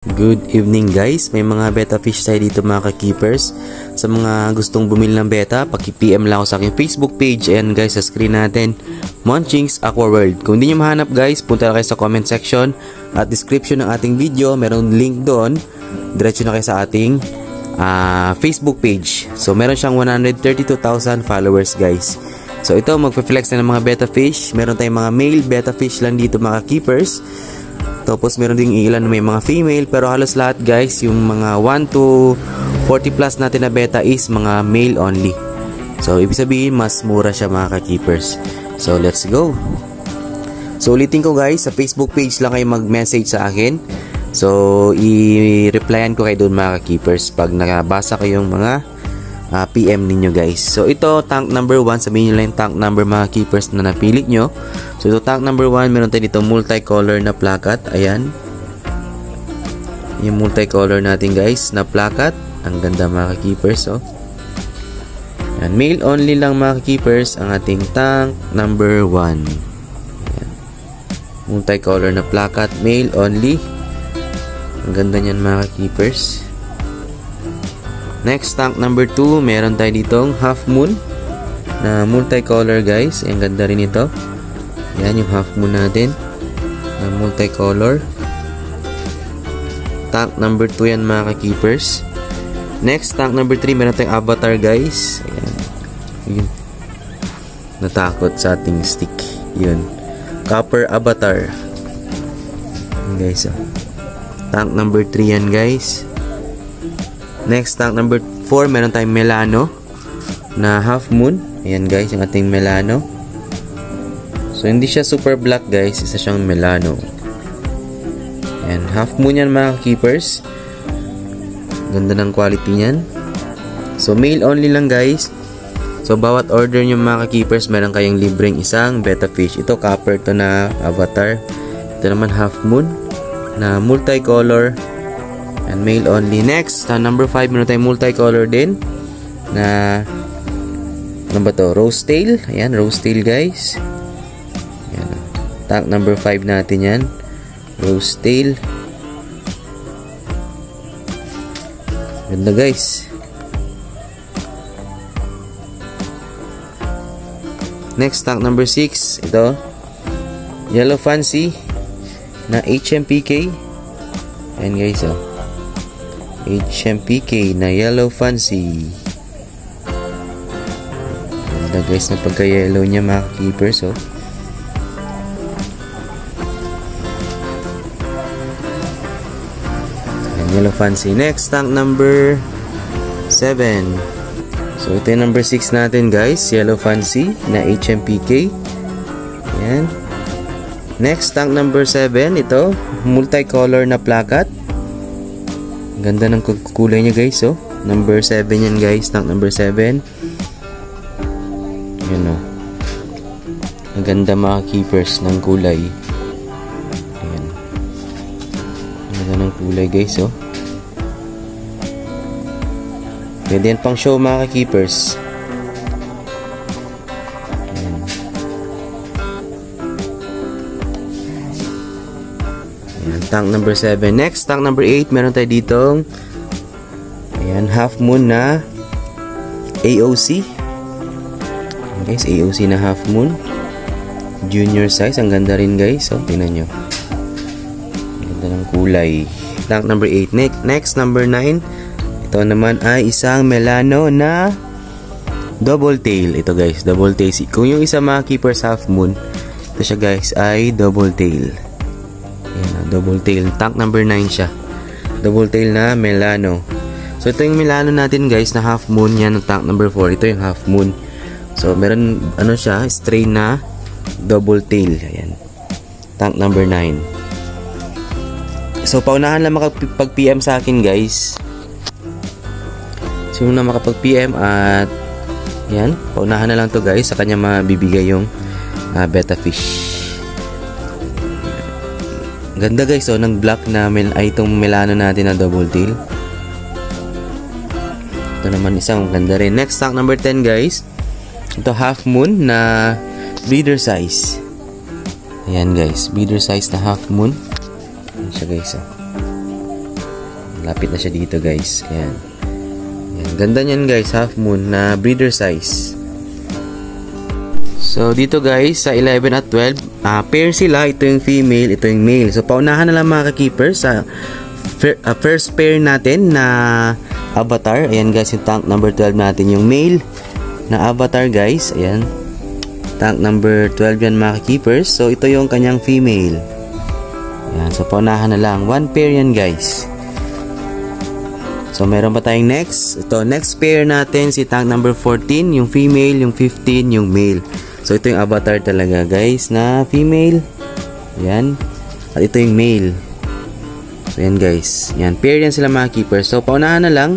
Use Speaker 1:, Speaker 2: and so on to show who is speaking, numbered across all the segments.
Speaker 1: Good evening guys, may mga betta fish tayo dito mga ka-keepers. Sa mga gustong bumili ng betta, paki-PM lang ako sa aking Facebook page. Ayan guys, sa screen natin, Munchings Aqua World. Kung hindi nyo mahanap guys, punta na kayo sa comment section at description ng ating video. Meron link doon, diretso na kayo sa ating Facebook page. So meron siyang 132,000 followers guys. So ito, magpe-flex na ng mga betta fish. Meron tayong mga male betta fish lang dito mga ka-keepers. Tapos meron ding ilan may mga female, pero halos lahat guys, yung mga 1 to 40 plus natin na beta is mga male only. So ibig sabihin mas mura siya mga ka-keepers. So let's go. So ulitin ko guys, sa Facebook page lang kayo mag-message sa akin. So i-replyan ko kayo doon mga ka-keepers pag nakabasa ko yung mga PM ninyo guys. So ito tank number 1, sabihin nyo lang yung tank number mga keepers na napili nyo. So ito tank number 1, meron tayo dito multicolor na plakat. Ayan, yung multicolor natin guys na plakat. Ang ganda mga keepers. Oh. Ayan, male only lang mga keepers ang ating tank number 1. Ayan, multicolor na plakat, male only. Ang ganda nyan mga keepers. Next, tank number 2, meron tayo ditong half moon na multicolor guys. Ang ganda rin ito. Yan yung half moon natin na multicolor. Tank number 2 yan mga ka-keepers. Next, tank number 3, meron tayong avatar guys. Ayan. Yun. Natakot sa ating stick. Yun. Copper avatar. Yan guys. Oh. Tank number 3 yan guys. Next, tank number 4, meron tayong Melano na half moon. Ayan guys, yung ating Melano. So, hindi siya super black guys. Isa siyang Melano. Ayan, half moon yan mga keepers. Ganda ng quality niyan. So, male only lang guys. So, bawat order nyo mga keepers, meron kayong libreng isang betta fish. Ito, copper to na avatar. Ito naman half moon na multicolor. And male only. Next, number 5, meron tayong multicolor din na ano ba to? Rose tail. Ayan, rose tail guys. Ayan. Tank number 5 natin yan. Rose tail. Ganda guys. Next, tank number 6. Ito. Yellow Fancy na HMPK. Ayan guys, oh. HMPK na Yellow Fancy. Ganda guys na pagka-yellow niya mga keepers. Oh. And Yellow Fancy. Next, tank number 7. So ito yung number 6 natin guys. Yellow Fancy na HMPK. Ayan. Next, tank number 7. Ito, multicolor na plakat. Ganda ng kulay niya guys. Oh. Number 7 yan guys. Tank number 7. Yan o. Ang ganda mga keepers ng kulay. Ayan. Ang ganda ng kulay guys. Oh. Pwede yan pang show mga keepers. Tank number 7. Next, tank number 8. Meron tayo ditong ayan, half moon na AOC. Ayan guys, AOC na half moon. Junior size. Ang ganda rin guys. So, tingnan nyo. Ang ganda ng kulay. Tank number 8. Next, number 9. Ito naman ay isang Melano na double tail. Ito guys, double tail. Kung yung isa mga keepers half moon, ito siya guys ay double tail. Ayan, double tail. Tank number 9 siya. Double tail na Melano. So, ito yung Melano natin guys na half moon. Yan ang tank number 4. Ito yung half moon. So, meron ano siya, stray na double tail. Ayan. Tank number 9. So, paunahan lang makapag-PM sa akin guys. Sino na makapag-PM at yan, paunahan na lang to guys. Sa kanya mabibigay yung betta fish. Ganda guys, oh, ng black na ay itong Melano natin na double tail. Ito naman isang ganda rin. Next, tank number 10 guys. Ito half moon na breeder size. Ayan guys, breeder size na half moon. Ayan siya guys. Oh. Lapit na siya dito guys. Ayan. Ayan. Ganda niyan guys, half moon na breeder size. So dito guys sa 11 at 12, pair sila. Ito yung female, ito yung male. So paunahan na lang mga ka-keepers sa first pair natin na avatar. Ayan guys, yung tank number 12 natin, yung male na avatar guys. Ayan, tank number 12 yan mga ka-keepers. So ito yung kanyang female. Ayan, so paunahan na lang, one pair yan guys. So meron pa tayong next. Ito, next pair natin si tank number 14, yung female, yung 15 yung male. So ito yung avatar talaga guys na female. Ayan, at ito yung male. So yan guys, yan, pair yan sila mga keepers. So paunahan na lang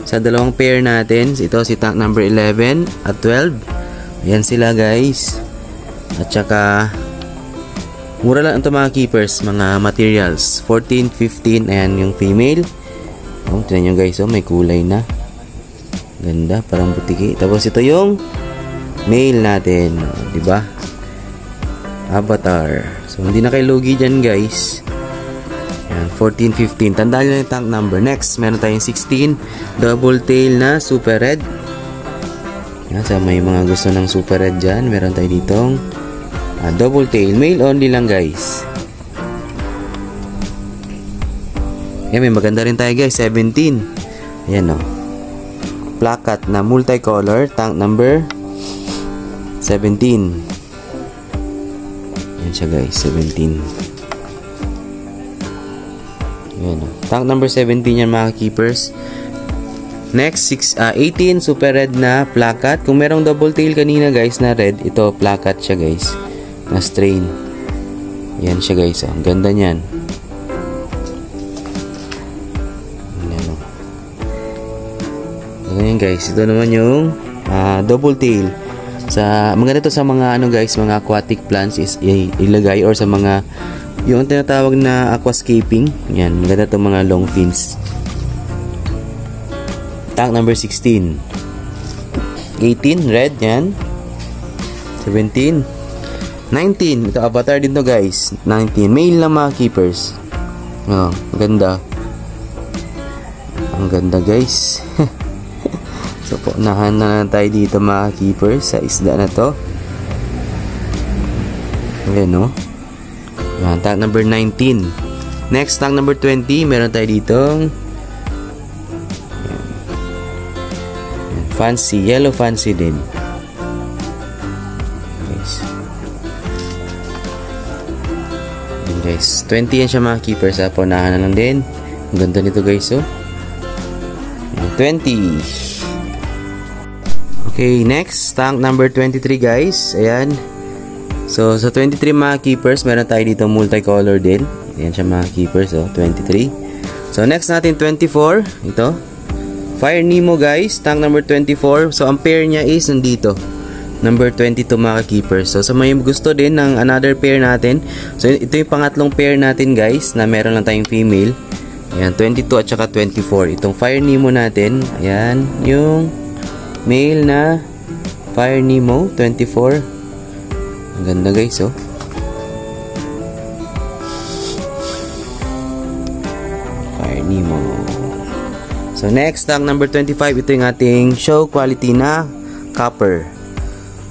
Speaker 1: sa dalawang pair natin. Ito si tank number 11 at 12. Yan sila guys. At saka mura lang ito mga keepers, mga materials, 14, 15. Ayan yung female. Oh, tignan nyo guys, oh, may kulay na. Ganda, parang butiki. Tapos ito yung male natin, di ba? Avatar. So hindi na kayo lugi dyan guys. Ayan, 14, 15. Tandaan nyo yung tank number. Next, meron tayong 16. Double tail na super red. Ayan, so may mga gusto ng super red dyan. Meron tayo ditong double tail. Male only lang guys. Ayan, may maganda rin tayo guys. 17. Ayan o. Plakat na multicolor. Tank number 17. Ayan siya guys. 17. Ayan o. Tank number 17 yan mga keepers. Next, 18 super red na plakat. Kung merong double tail kanina guys na red, ito plakat siya guys. Na strain. Ayan siya guys. Ang ganda niyan. Ayan guys, ito naman yung double tail. Maganda to sa mga ano guys, mga aquatic plants is ilagay, or sa mga yung tinatawag na aquascaping. Yan, maganda to mga long fins. Tank number 16. 18 red yan. 17. 19, ito avatar din to guys. 19, male lang mga keepers. Oh, maganda. Ang ganda guys. So, paunahan na tayo dito mga keepers sa isda na to. Ayan o. Ayan, tank number 19. Next, tank number 20. Meron tayo ditong fancy, yellow fancy din. Guys. Ayan guys, 20 yan siya mga keepers. Paunahan na lang din. Ang ganda nito guys oh. 20. Okay, next, tank number 23 guys. Ayan. So, sa 23 mga keepers, meron tayo dito multicolor din. Ayan siya mga keepers, oh, 23. So, next natin 24. Ito. Fire Nemo guys, tank number 24. So, ang pair niya is nandito. Number 22 mga keepers. So, sa may gusto din ng another pair natin. So, ito yung pangatlong pair natin guys, na meron lang tayong female. Ayan, 22 at saka 24. Itong Fire Nemo natin. Ayan, yung male na Fire Nemo 24. Ang ganda guys oh. Fire Nemo. So next, tank number 25. Ito yung ating show quality na copper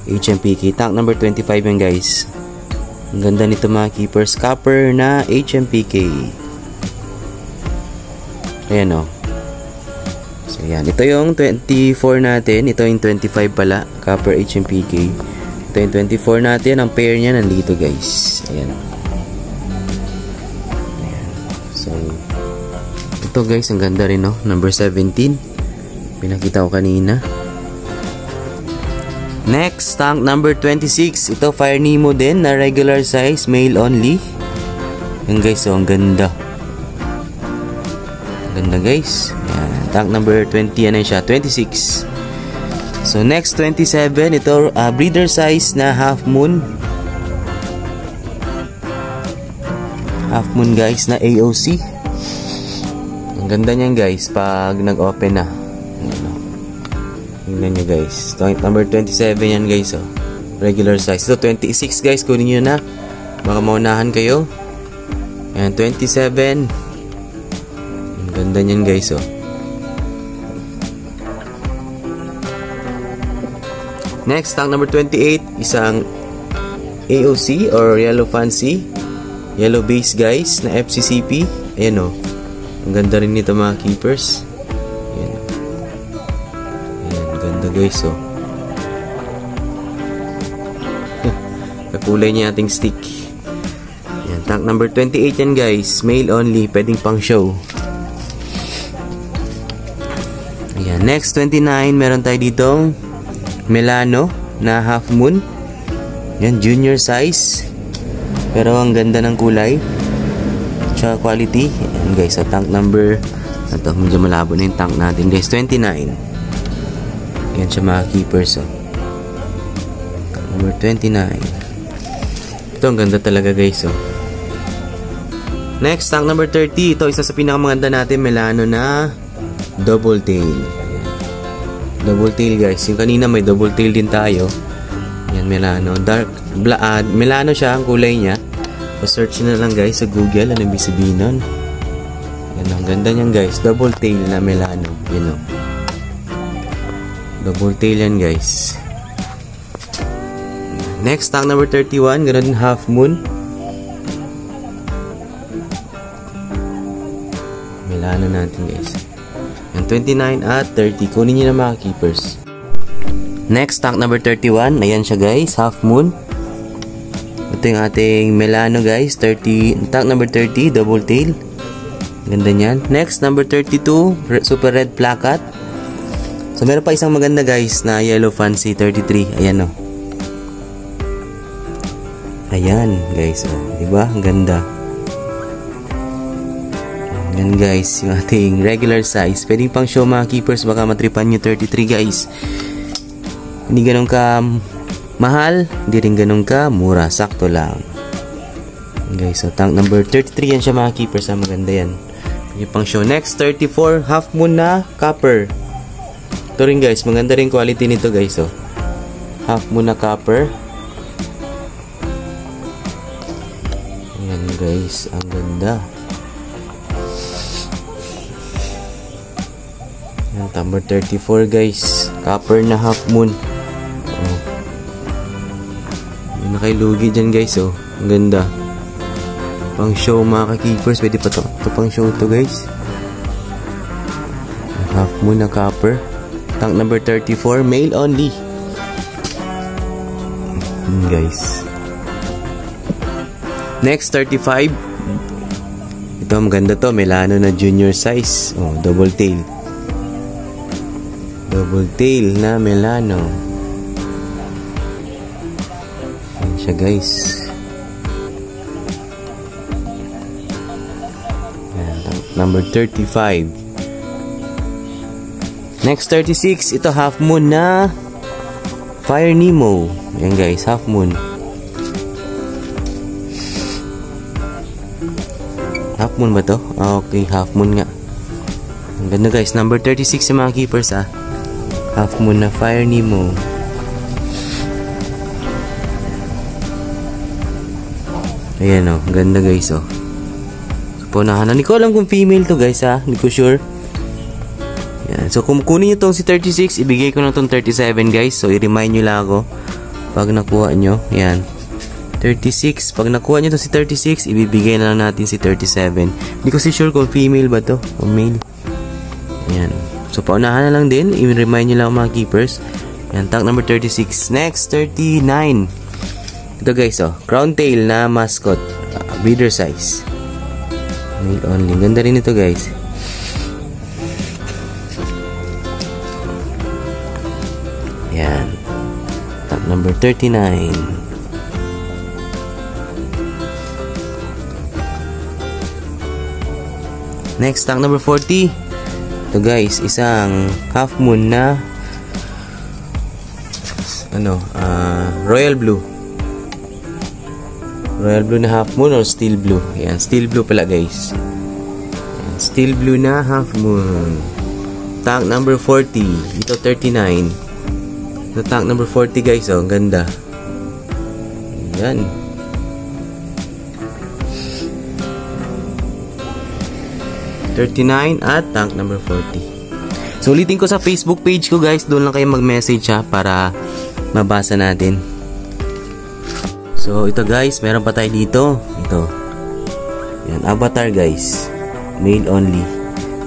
Speaker 1: HMPK. Tank number 25 yan guys. Ang ganda nito mga keepers. Copper na HMPK. Ayan oh. So, yan. Ito yung 24 natin. Ito yung 25 pala. Copper HMPK. Ito yung 24 natin. Ang pair niya nandito guys. Ayan. Ayan. So, ito guys. Ang ganda rin no. Number 17. Pinakita ko kanina. Next, tank number 26. Ito Fire Nemo din na regular size. Male only. Yan guys. So, ang ganda. Ang ganda guys. Ayan. Tank number 20, ano siya? 26. So, next, 27. Ito, breeder size na half moon. Half moon, guys, na AOC. Ang ganda niyan, guys, pag nag-open na. Tingnan nyo, guys. Tank number 27 yan, guys, oh. Regular size. Ito, 26, guys. Kunin nyo na. Baka maunahan kayo. Ayan, 27. Ang Ganda niyan guys, oh. Next, tank number 28, isang AOC or Yellow Fancy. Yellow base guys na FCCP. Ayan, oh. Ang ganda rin nito mga keepers. Ayan. Ayan, ganda guys, oh. Kakulay niya ating stick. Ayan, tank number 28 yan guys. Male only, pwedeng pang show. Ayan, next 29, meron tayo ditong Melano na half moon. Yan, junior size. Pero ang ganda ng kulay. Tsaka quality. Yan guys, so tank number, ito, medyo malabo na yung tank natin guys, 29. Yan siya mga keepers, oh. Tank number 29. Ito, ang ganda talaga guys, oh. Next, tank number 30. Ito, isa sa pinakamaganda natin, Melano na double tail. Double tail guys. Yung kanina may double tail din tayo. Yan, Melano. Dark, Melano siya ang kulay niya. Pa-search na lang guys sa Google. Ano ibig sabihin nun? Yan, ang ganda niyan guys. Double tail na Melano. You know. Double tail yan guys. Next, tank number 31. Ganun din, half moon. Melano natin guys. 29 at 30. Kunin nyo na mga keepers. Next, tank number 31. Ayan siya guys. Half moon. Ito yung ating Melano guys. 30. Tank number 30. Double tail. Ganda nyan. Next, number 32. Super red plakat. So, meron pa isang maganda guys na Yellow Fancy 33. Ayan, oh. Ayan guys, oh. Diba? Ang ganda. Yan guys, yung ating regular size. Pwedeng pang show mga keepers, baka matripan nyo 33 guys. Hindi ganun ka mahal, hindi rin ganun ka mura, sakto lang. Guys, so tank number 33 yan siya mga keepers, maganda yan. Yung pang show. Next, 34, half moon na copper. Ito rin guys, maganda rin quality nito guys, oh. Half moon na copper. Ayan guys, ang ganda. Number 34 guys, copper na half moon. Oh. Yun na kay lugi dyan guys, oh. Ang ganda. Pang show mga ka-keepers, pwede pa to. Ito pang show to guys. Half moon na copper. Tank number 34, male only. Guys. Next, 35. Ito maganda to, Melano na junior size. Oh, double tail. Double tail na Melano. Ayan siya guys. Ayan, number 35. Next 36. Ito half moon na Fire Nemo. Ayan guys, half moon. Half moon ba to? Okay, half moon nga. Ang ganda guys, number 36 yung mga keepers, ah. Half moon na Fire Nemo. Ayan, oh. Ganda guys, oh. Punahan na. Hindi ko alam kung female to guys, ha. Hindi ko sure. Ayan. So, kung kunin nyo tong si 36, ibigay ko na tong 37 guys. So, i-remind nyo lang ako pag nakuha nyo. Ayan. 36. Pag nakuha nyo to si 36, ibibigay na lang natin si 37. Hindi ko si sure kung female ba to o male. Ayan. So, paunahan na lang din. I-remind nyo lang mga keepers. Yan, tank number 36. Next, 39. Ito guys, oh. Crown tail na mascot. Breeder size. Male only. Ganda rin ito guys. Yan. Tank number 39. Next, tank number 40. Ito guys, isang half moon na royal blue. Royal blue na half moon or steel blue. Ayan, steel blue pala guys. Ayan, steel blue na half moon. Tank number 40. Ito 39. Ito tank number 40 guys, oh, ang ganda. Ayan. 39 at tank number 40. So ulitin ko sa Facebook page ko guys, doon lang kayo mag-message ha para mabasa natin. So ito guys, meron pa tayo dito. Ito. Yan, avatar guys. Male only.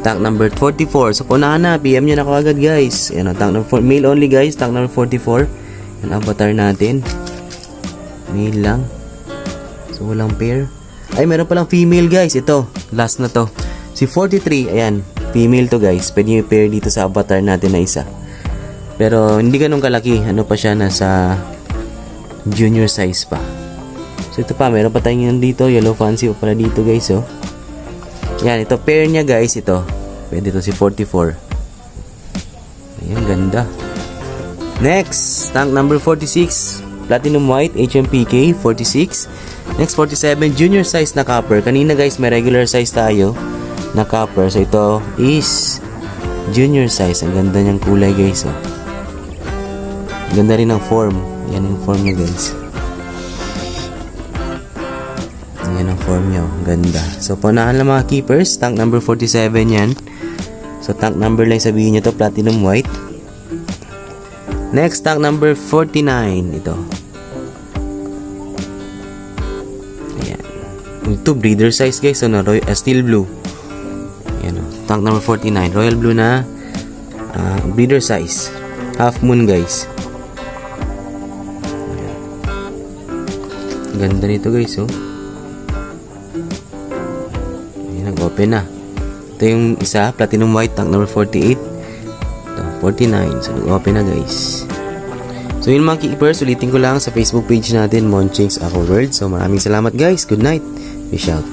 Speaker 1: Tank number 44. So kung na, PM nyo na ako agad guys. Yan, tank number 4. Male only guys, tank number 44. Yan, avatar natin. Male lang. So walang pair. Ay, meron palang female guys. Ito, last na to. Si 43, ayan. Female to guys. Pwede nyo i-pair dito sa avatar natin na isa. Pero hindi ganun kalaki. Ano pa siya, nasa junior size pa. So ito pa, meron pa tayong dito. Yellow fancy pa pala dito guys, oh. Yan, ito pair niya guys, ito. Pwede ito si 44. Ayan, ganda. Next, tank number 46. Platinum white, HMPK, 46. Next, 47, junior size na copper. Kanina guys, may regular size tayo na copper. So ito is junior size. Ang ganda niyang kulay guys, oh. Ganda rin ng form. Yan yung form niya guys. Yan ang form niya, oh. Ganda. So paunahan lang mga keepers, tank number 47 yan. So tank number lang sabihin niyo to, platinum white. Next, tank number 49. Ito. Ayan. Ito, breeder size guys. Ano, steel blue. Ayan, oh. Tank number 49. Royal blue na breeder size. Half moon guys. Ayan. Ganda nito guys, oh. Ayan, nag-open na. Ito yung isa, platinum white, tank number 48. 49. So, nag-open na guys. So, yun mga keepers, ulitin ko lang sa Facebook page natin, Monchings Aqua World. So, maraming salamat guys. Good night. Peace out.